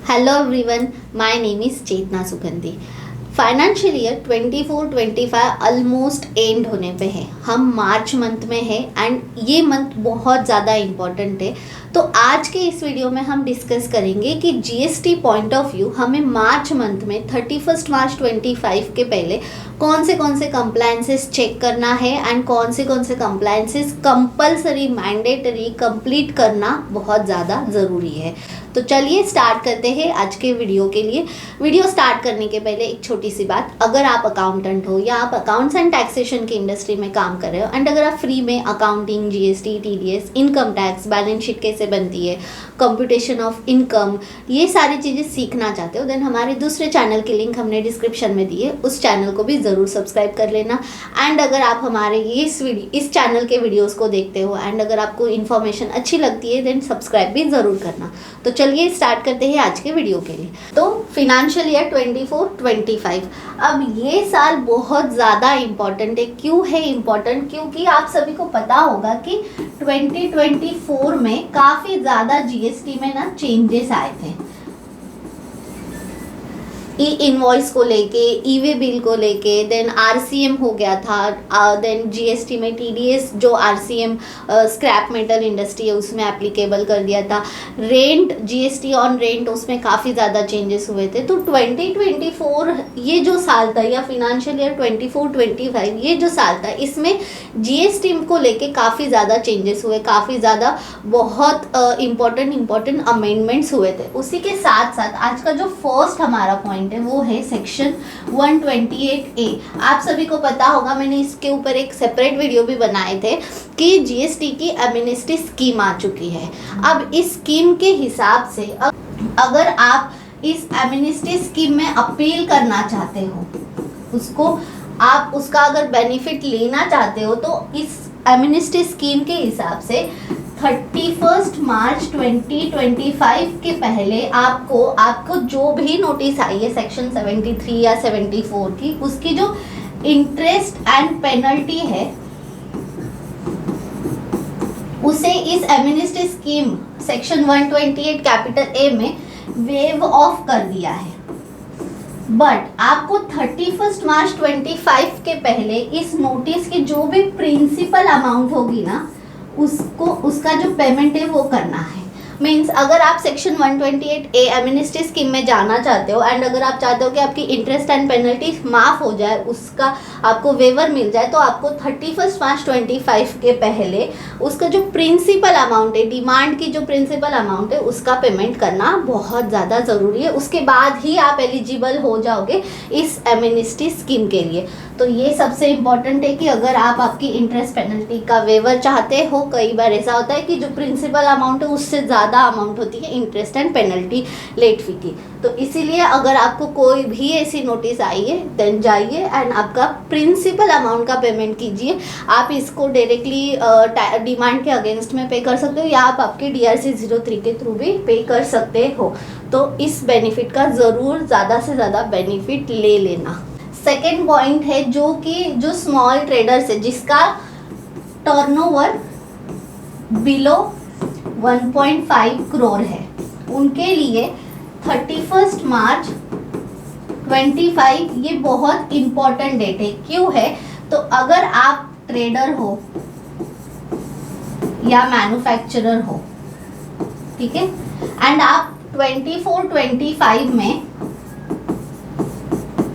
Hello everyone, my name is चेतना सुगंधी। Financial year 24-25 almost and होने पे है। हम मार्च मंथ में है एंड ये मंथ बहुत ज़्यादा इम्पॉर्टेंट है। तो आज के इस वीडियो में हम डिस्कस करेंगे कि जीएसटी पॉइंट ऑफ व्यू हमें मार्च मंथ में 31 मार्च 25 के पहले कौन से कंप्लायंसेस चेक करना है एंड कौन से कंप्लायंसेस कंपलसरी मैंडेटरी कंप्लीट करना बहुत ज़्यादा ज़रूरी है। तो चलिए स्टार्ट करते हैं आज के वीडियो के लिए। वीडियो स्टार्ट करने के पहले एक छोटी सी बात, अगर आप अकाउंटेंट हो या आप अकाउंट्स एंड टैक्सेशन की इंडस्ट्री में काम कर रहे हो एंड अगर आप फ्री में accounting, GST, TDS, income tax, balance sheet कैसे बनती है, कंप्यूटेशन ऑफ इनकम, ये सारी चीज़ें सीखना चाहते हो, देन हमारे दूसरे चैनल की लिंक हमने डिस्क्रिप्शन में दी है, उस चैनल को भी ज़रूर सब्सक्राइब कर लेना। एंड अगर आप हमारे इस चैनल के वीडियोस को देखते हो एंड अगर आपको इन्फॉर्मेशन अच्छी लगती है देन सब्सक्राइब भी ज़रूर करना। तो चलिए स्टार्ट करते हैं आज के वीडियो के लिए। तो फिनेंशियल ईयर 24-25, अब ये साल बहुत ज़्यादा इम्पॉर्टेंट है। क्यों है इम्पॉर्टेंट? क्योंकि आप सभी को पता होगा कि 2024 में काफ़ी ज़्यादा जीएसटी में ना चेंजेस आए थे। ई इनवॉइस को लेके, ई वे बिल को लेके, देन आरसीएम हो गया था, देन जीएसटी में टीडीएस जो आरसीएम स्क्रैप मेटल इंडस्ट्री है उसमें एप्लीकेबल कर दिया था, रेंट, जीएसटी ऑन रेंट, उसमें काफ़ी ज़्यादा चेंजेस हुए थे। तो 2024 ये जो साल था या फिनेंशियल ईयर 24-25 ये जो साल था इसमें जीएसटी को लेके काफ़ी ज़्यादा चेंजेस हुए, काफ़ी ज़्यादा बहुत इम्पोर्टेंट अमेंडमेंट्स हुए थे। उसी के साथ साथ आज का जो फर्स्ट हमारा पॉइंट है वो है सेक्शन 128A। आप सभी को पता होगा, मैंने इसके ऊपर एक सेपरेट वीडियो भी बनाए थे कि जीएसटी की एमनेस्टी स्कीम आ चुकी है। अब इस स्कीम के हिसाब से अगर आप इस एमनेस्टी स्कीम में अपील करना चाहते हो, आप उसका अगर बेनिफिट लेना चाहते हो तो इस एमनेस्टी स्कीम के हिसाब से 31 मार्च 2025 के पहले आपको जो भी नोटिस आई है सेक्शन 73 या 74 की, उसकी जो इंटरेस्ट एंड पेनल्टी है उसे इस amnesty scheme section 128 capital A में वेव ऑफ कर दिया है। बट आपको 31 मार्च 25 के पहले इस नोटिस की जो भी प्रिंसिपल अमाउंट होगी ना उसका जो पेमेंट है वो करना है। मीन्स अगर आप सेक्शन 128A एमनेस्टी स्कीम में जाना चाहते हो एंड अगर आप चाहते हो कि आपकी इंटरेस्ट एंड पेनल्टी माफ़ हो जाए, उसका आपको वेवर मिल जाए, तो आपको 31 मार्च 25 के पहले उसका जो प्रिंसिपल अमाउंट है, डिमांड की जो प्रिंसिपल अमाउंट है उसका पेमेंट करना बहुत ज़्यादा ज़रूरी है। उसके बाद ही आप एलिजिबल हो जाओगे इस एमनेस्टी स्कीम के लिए। तो ये सबसे इम्पॉर्टेंट है कि अगर आप आपकी इंटरेस्ट पेनल्टी का वेवर चाहते हो, कई बार ऐसा होता है कि जो प्रिंसिपल अमाउंट है उससे ज़्यादा अमाउंट होती है interest and penalty late fee की। तो इसीलिए अगर आपको कोई भी ऐसी नोटिस आई है देन जाइए एंड आपका प्रिंसिपल अमाउंट का पेमेंट कीजिए। आप इसको डायरेक्टली डिमांड के अगेंस्ट में पे कर सकते हो या आप आपके DRC 03 के थ्रू भी पे कर सकते हो। तो इस बेनिफिट का ज़रूर ज़्यादा से ज़्यादा बेनिफिट ले लेना। सेकेंड पॉइंट है जो स्मॉल ट्रेडर्स है जिसका टर्नओवर बिलो 1.5 करोड़ है, उनके लिए 31 मार्च 25 ये बहुत इम्पोर्टेंट डेट है। क्यों है? तो अगर आप ट्रेडर हो या मैन्युफैक्चरर हो, ठीक है, एंड आप 24-25 में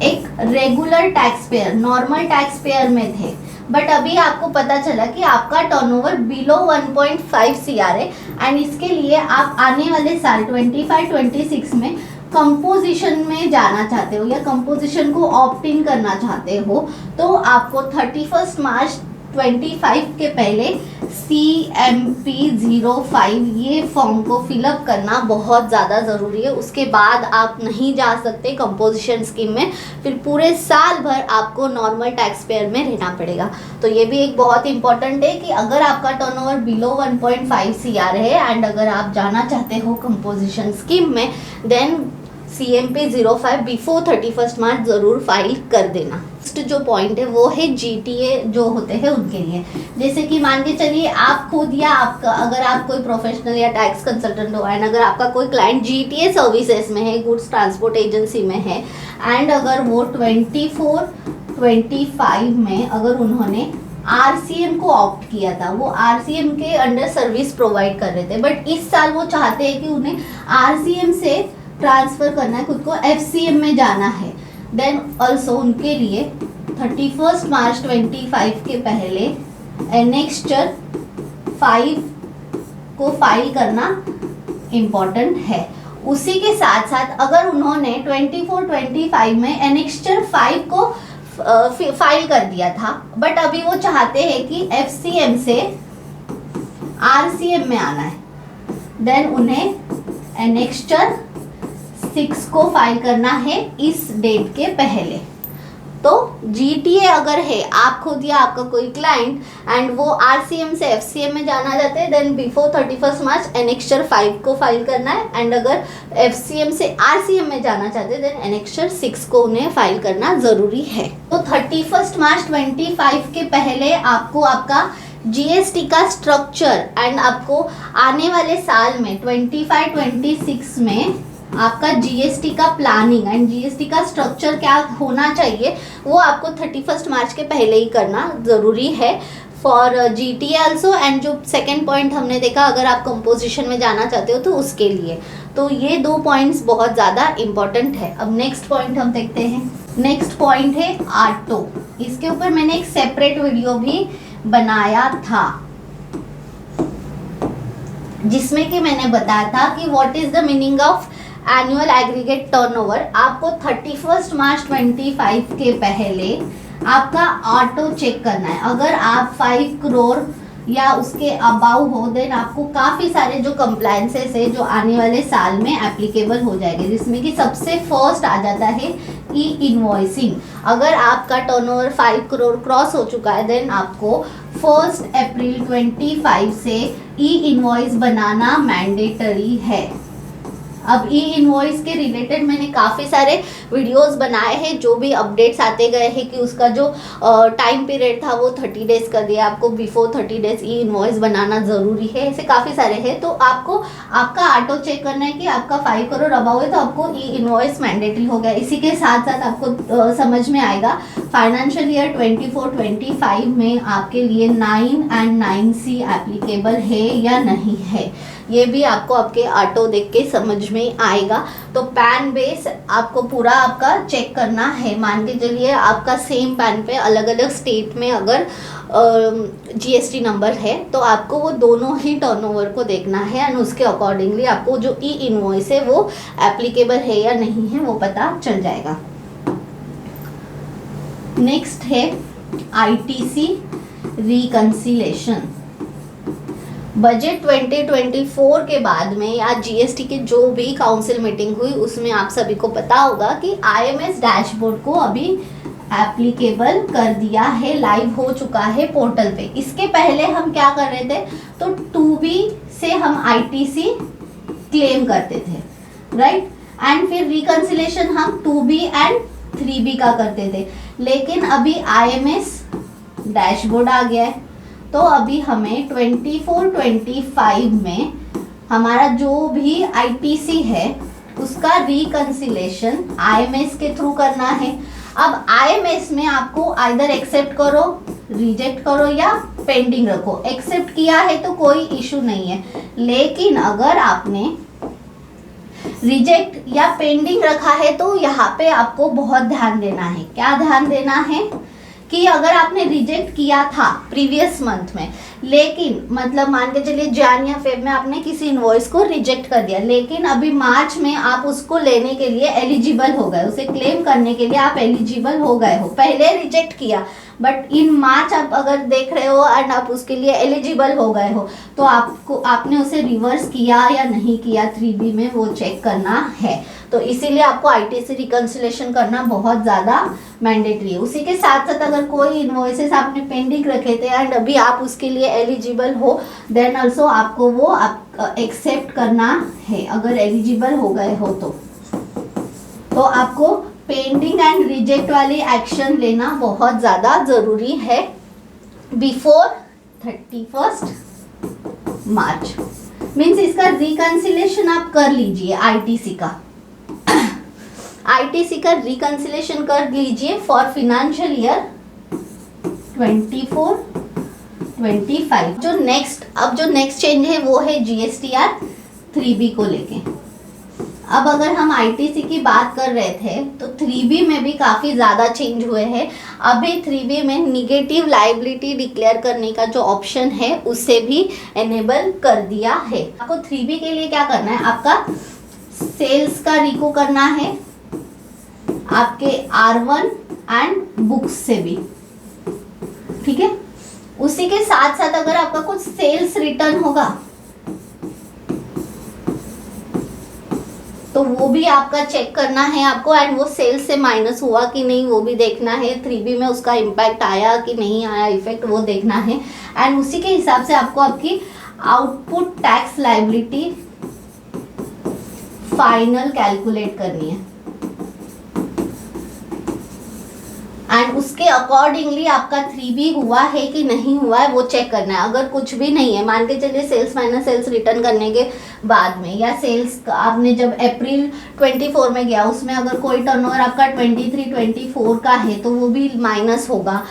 एक regular tax payer, normal tax payer में थे, बट अभी आपको पता चला कि आपका टर्नओवर बिलो 1.5 CR है एंड इसके लिए आप आने वाले साल 25-26 में कंपोजिशन में जाना चाहते हो या कंपोजिशन को ऑप्ट इन करना चाहते हो, तो आपको 31 मार्च 25 के पहले CMP 05 ये फॉर्म को फिलअप करना बहुत ज़्यादा ज़रूरी है। उसके बाद आप नहीं जा सकते कंपोजिशन स्कीम में, फिर पूरे साल भर आपको नॉर्मल टैक्स पेयर में रहना पड़ेगा। तो ये भी एक बहुत इंपॉर्टेंट है कि अगर आपका टर्नओवर बिलो 1.5 CR है एंड अगर आप जाना चाहते हो कंपोजिशन स्कीम में, देन CMP 05 बिफोर 31 मार्च ज़रूर फाइल कर देना। नेक्स्ट जो पॉइंट है वो है GTA जो होते हैं उनके लिए। जैसे कि मान के चलिए आप खुद या आपका अगर आप कोई प्रोफेशनल या टैक्स कंसल्टेंट हो एंड अगर आपका कोई क्लाइंट GTA सर्विसेज में है, गुड्स ट्रांसपोर्ट एजेंसी में है एंड अगर वो 24-25 में अगर उन्होंने RCM को ऑप्ट किया था, वो RCM के अंडर सर्विस प्रोवाइड कर रहे थे, बट इस साल वो चाहते हैं कि उन्हें RCM से ट्रांसफ़र करना है, खुद को FCM में जाना है, देन ऑल्सो उनके लिए 31 मार्च 25 के पहले एनेक्स्चर 5 को फाइल करना इम्पॉर्टेंट है। उसी के साथ साथ अगर उन्होंने 24-25 में एनेक्स्चर 5 को फाइल कर दिया था बट अभी वो चाहते हैं कि FCM से RCM में आना है, देन उन्हें एनेक्स्चर 6 को फाइल करना है इस डेट के पहले। तो GTA अगर है आप खुद या आपका कोई क्लाइंट एंड वो RCM से FCM में जाना चाहते हैं, देन बिफोर 31 मार्च एनेक्स्चर 5 को फाइल करना है एंड अगर FCM से RCM में जाना चाहते हैं देन एनेक्स्चर 6 को उन्हें फाइल करना ज़रूरी है। तो 31 मार्च 25 के पहले आपको आपका GST का स्ट्रक्चर एंड आपको आने वाले साल में 25-26 में आपका GST का प्लानिंग एंड GST का स्ट्रक्चर क्या होना चाहिए वो आपको 31 मार्च के पहले ही करना ज़रूरी है फॉर GTA आल्सो। एंड जो सेकंड पॉइंट हमने देखा अगर आप कंपोजिशन में जाना चाहते हो तो उसके लिए, तो ये 2 पॉइंट्स बहुत ज़्यादा इम्पॉर्टेंट है। अब नेक्स्ट पॉइंट हम देखते हैं। नेक्स्ट पॉइंट है आटो। इसके ऊपर मैंने एक सेपरेट वीडियो भी बनाया था जिसमें कि मैंने बताया था कि what is the meaning of annual aggregate turnover. आपको 31 मार्च 25 के पहले आपका ऑटो चेक करना है। अगर आप 5 करोड़ या उसके अबाउ हो देन आपको काफ़ी सारे जो कंप्लायंसेस है जो आने वाले साल में एप्लीकेबल हो जाएंगे, जिसमें कि सबसे फर्स्ट आ जाता है E-इनवॉइसिंग। अगर आपका टर्नओवर 5 करोड़ क्रॉस हो चुका है देन आपको 1 अप्रैल 25 से E-इनवॉइस बनाना मैंडेटरी है। अब E-इनवॉइस के रिलेटेड मैंने काफ़ी सारे वीडियोस बनाए हैं, जो भी अपडेट्स आते गए हैं कि उसका जो टाइम पीरियड था वो 30 डेज़ कर दिया, आपको बिफोर 30 डेज़ E-इनवॉइस बनाना ज़रूरी है। ऐसे काफ़ी सारे हैं। तो आपको आपका ऑटो चेक करना है कि आपका 5 करोड़ अबाउ है तो आपको E-इनवॉइस मैंडेटरी हो गया। इसी के साथ साथ आपको समझ में आएगा फाइनेंशियल ईयर 24-25 में आपके लिए 9 एंड 9C एप्लीकेबल है या नहीं है, ये भी आपको आपके ऑटो देख के समझ में आएगा। तो पैन बेस आपको पूरा आपका चेक करना है। मान के चलिए आपका सेम पैन पे अलग अलग स्टेट में अगर GST नंबर है तो आपको वो दोनों ही टर्नओवर को देखना है एंड उसके अकॉर्डिंगली आपको जो E-इनवॉइस है वो एप्लीकेबल है या नहीं है वो पता चल जाएगा। नेक्स्ट है ITC रिकंसिलेशन। बजट 2024 के बाद में या GST की जो भी काउंसिल मीटिंग हुई उसमें आप सभी को पता होगा कि IMS डैशबोर्ड को अभी एप्लीकेबल कर दिया है, लाइव हो चुका है पोर्टल पे। इसके पहले हम क्या कर रहे थे, तो 2B से हम ITC क्लेम करते थे, राइट, एंड फिर रिकंसिलेशन हम 2B एंड 3B का करते थे। लेकिन अभी IMS डैशबोर्ड आ गया है तो अभी हमें 24-25 में हमारा जो भी ITC है उसका रिकंसिलेशन IMS के थ्रू करना है। अब IMS में आपको आइदर एक्सेप्ट करो, रिजेक्ट करो या पेंडिंग रखो। एक्सेप्ट किया है तो कोई इशू नहीं है, लेकिन अगर आपने रिजेक्ट या पेंडिंग रखा है तो यहाँ पे आपको बहुत ध्यान देना है। क्या ध्यान देना है कि अगर आपने रिजेक्ट किया था प्रीवियस मंथ में, लेकिन मतलब मान के चलिए जैन या फेब में आपने किसी इनवॉइस को रिजेक्ट कर दिया, लेकिन अभी मार्च में आप उसको लेने के लिए एलिजिबल हो गए, उसे क्लेम करने के लिए आप एलिजिबल हो गए हो। पहले रिजेक्ट किया बट इन मार्च आप अगर देख रहे हो एंड आप उसके लिए एलिजिबल हो गए हो तो आपने उसे रिवर्स किया या नहीं किया 3B में वो चेक करना है। तो इसीलिए आपको ITC रिकंसिलेशन करना बहुत ज़्यादा मैंडेटरी है। उसी के साथ साथ अगर कोई इन्वॉइसेस आपने पेंडिंग रखे थे एंड अभी आप उसके लिए एलिजिबल हो देन ऑल्सो आपको वो एक्सेप्ट करना है अगर एलिजिबल हो गए हो तो। तो आपको पेंडिंग एंड रिजेक्ट वाली एक्शन लेना बहुत ज़्यादा ज़रूरी है बिफोर 31 मार्च। मीन्स इसका रिकंसिलेशन आप कर लीजिए, आईटीसी का रिकंसिलेशन कर लीजिए फॉर फिनेंशियल ईयर 24-25। जो नेक्स्ट चेंज है वो है जीएसटीआर 3B को लेके। अब अगर हम आईटीसी की बात कर रहे थे तो 3B में भी काफ़ी ज़्यादा चेंज हुए हैं। अभी 3B में निगेटिव लायबिलिटी डिक्लेयर करने का जो ऑप्शन है उसे भी एनेबल कर दिया है। आपको 3B के लिए क्या करना है, आपका सेल्स का रिको करना है, आपके R1 एंड बुक्स से भी, ठीक है। उसी के साथ साथ अगर आपका कुछ सेल्स रिटर्न होगा तो वो भी आपका चेक करना है आपको, एंड वो सेल्स से माइनस हुआ कि नहीं वो भी देखना है। 3B में उसका इम्पैक्ट आया कि नहीं आया इफेक्ट, वो देखना है। एंड उसी के हिसाब से आपको आपकी output tax liability final calculate करनी है, एंड उसके अकॉर्डिंगली आपका 3B हुआ है कि नहीं हुआ है वो चेक करना है। अगर कुछ भी नहीं है, मान के चलिए सेल्स माइनस सेल्स रिटर्न करने के बाद में, या सेल्स आपने जब अप्रैल 24 में गया उसमें अगर कोई टर्नओवर आपका 23-24 का है तो वो भी माइनस होगा।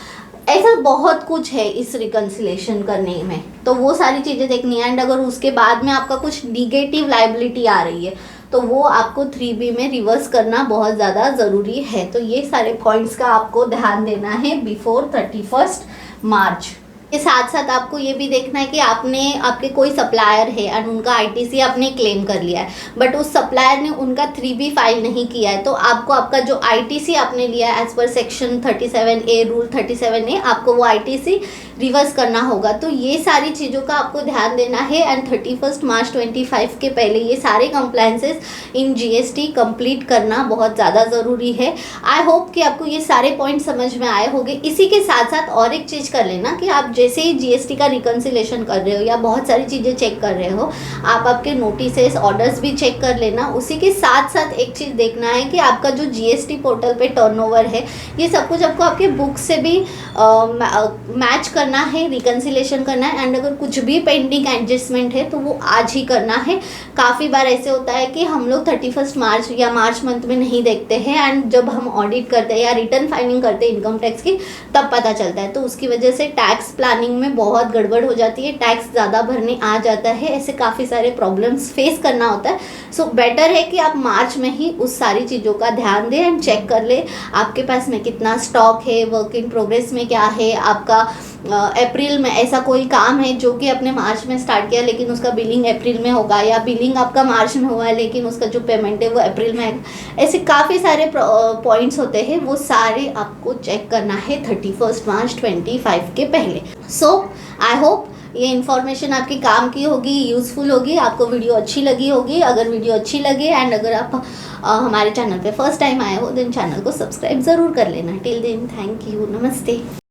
ऐसा बहुत कुछ है इस रिकंसिलेशन करने में, तो वो सारी चीज़ें देखनी है। एंड अगर उसके बाद में आपका कुछ निगेटिव लायबिलिटी आ रही है तो वो आपको 3B में रिवर्स करना बहुत ज़्यादा ज़रूरी है। तो ये सारे पॉइंट्स का आपको ध्यान देना है बिफोर 31 मार्च। के साथ साथ आपको ये भी देखना है कि आपके कोई सप्लायर है एंड उनका आईटीसी आपने क्लेम कर लिया है, बट उस सप्लायर ने उनका 3B फाइल नहीं किया है, तो आपको आपका जो आईटीसी आपने लिया है as per section 37A rule 37A आपको वो आईटीसी रिवर्स करना होगा। तो ये सारी चीज़ों का आपको ध्यान देना है एंड 31 मार्च 25 के पहले ये सारे कंप्लायंसेस इन जीएसटी कंप्लीट करना बहुत ज़्यादा ज़रूरी है। आई होप कि आपको ये सारे पॉइंट समझ में आए होंगे। इसी के साथ साथ और एक चीज़ कर लेना कि आप जैसे ही जीएसटी का रिकंसिलेशन कर रहे हो या बहुत सारी चीज़ें चेक कर रहे हो, आप आपके नोटिसेस ऑर्डर्स भी चेक कर लेना। उसी के साथ साथ एक चीज़ देखना है कि आपका जो जीएसटी पोर्टल पे टर्नओवर है ये सब कुछ आपको आपके बुक से भी मैच करना है, रिकंसिलेशन करना है। एंड अगर कुछ भी पेंडिंग एडजस्टमेंट है तो वो आज ही करना है। काफ़ी बार ऐसे होता है कि हम लोग 31 मार्च या मार्च मंथ में नहीं देखते हैं एंड जब हम ऑडिट करते हैं या रिटर्न फाइलिंग करते हैं इनकम टैक्स की तब पता चलता है। तो उसकी वजह से टैक्स प्लानिंग में बहुत गड़बड़ हो जाती है, टैक्स ज़्यादा भरने आ जाता है, ऐसे काफ़ी सारे प्रॉब्लम्स फेस करना होता है। सो बेटर है कि आप मार्च में ही उस सारी चीज़ों का ध्यान दें एंड चेक कर ले आपके पास में कितना स्टॉक है, वर्क इन प्रोग्रेस में क्या है, आपका अप्रैल में ऐसा कोई काम है जो कि आपने मार्च में स्टार्ट किया लेकिन उसका बिलिंग अप्रैल में होगा, या बिलिंग आपका मार्च में हुआ है लेकिन उसका जो पेमेंट है वो अप्रैल में है। ऐसे काफ़ी सारे पॉइंट्स होते हैं, वो सारे आपको चेक करना है 31 मार्च 25 के पहले। सो आई होप ये इन्फॉर्मेशन आपकी काम की होगी, यूज़फुल होगी, आपको वीडियो अच्छी लगी होगी। अगर वीडियो अच्छी लगे एंड अगर आप हमारे चैनल पे फर्स्ट टाइम आए हो देन चैनल को सब्सक्राइब ज़रूर कर लेना। टिल देन थैंक यू, नमस्ते।